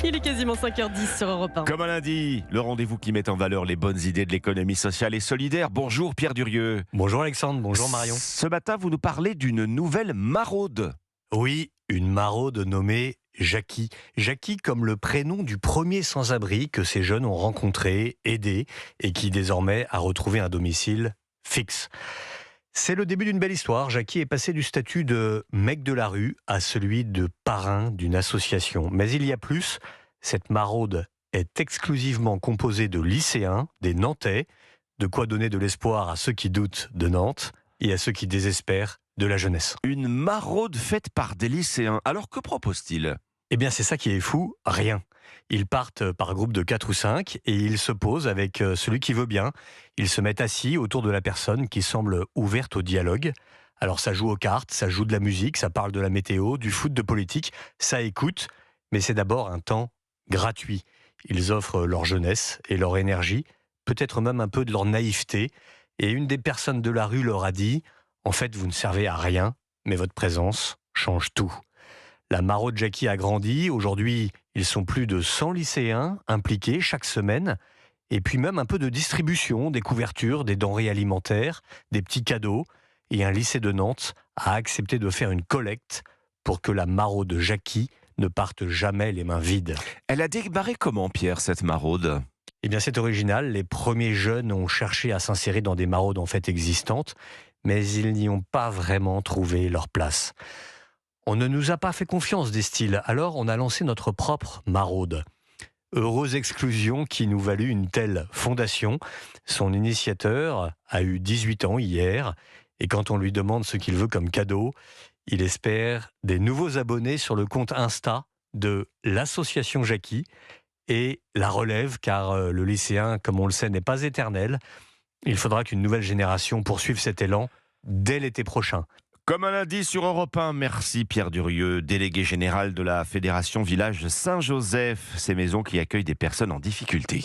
Il est quasiment 5h10 sur Europe 1. Comme un lundi, le rendez-vous qui met en valeur les bonnes idées de l'économie sociale et solidaire. Bonjour Pierre Durieux. Bonjour Alexandre, bonjour Marion. Ce matin, vous nous parlez d'une nouvelle maraude. Oui, une maraude nommée Jackie. Jackie comme le prénom du premier sans-abri que ces jeunes ont rencontré, aidé et qui désormais a retrouvé un domicile fixe. C'est le début d'une belle histoire. Jackie est passé du statut de mec de la rue à celui de parrain d'une association. Mais il y a plus. Cette maraude est exclusivement composée de lycéens, des Nantais, de quoi donner de l'espoir à ceux qui doutent de Nantes et à ceux qui désespèrent de la jeunesse. Une maraude faite par des lycéens. Alors que propose-t-il ? Eh bien, c'est ça qui est fou, rien. Ils partent par groupe de 4 ou 5 et ils se posent avec celui qui veut bien. Ils se mettent assis autour de la personne qui semble ouverte au dialogue. Alors ça joue aux cartes, ça joue de la musique, ça parle de la météo, du foot, de politique, ça écoute, mais c'est d'abord un temps gratuit. Ils offrent leur jeunesse et leur énergie, peut-être même un peu de leur naïveté. Et une des personnes de la rue leur a dit « En fait, vous ne servez à rien, mais votre présence change tout ». La maraude Jackie a grandi. Aujourd'hui, ils sont plus de 100 lycéens impliqués chaque semaine. Et puis même un peu de distribution, des couvertures, des denrées alimentaires, des petits cadeaux. Et un lycée de Nantes a accepté de faire une collecte pour que la maraude Jackie ne parte jamais les mains vides. Elle a débarré comment, Pierre, cette maraude ? Eh bien, c'est original. Les premiers jeunes ont cherché à s'insérer dans des maraudes en fait existantes, mais ils n'y ont pas vraiment trouvé leur place. On ne nous a pas fait confiance, disent-ils. Alors, on a lancé notre propre maraude. Heureuse exclusion qui nous valut une telle fondation. Son initiateur a eu 18 ans hier. Et quand on lui demande ce qu'il veut comme cadeau, il espère des nouveaux abonnés sur le compte Insta de l'association Jackie et la relève, car le lycéen, comme on le sait, n'est pas éternel. Il faudra qu'une nouvelle génération poursuive cet élan dès l'été prochain. Comme un lundi sur Europe 1, merci Pierre Durieux, délégué général de la Fédération Village Saint-Joseph, ces maisons qui accueillent des personnes en difficulté.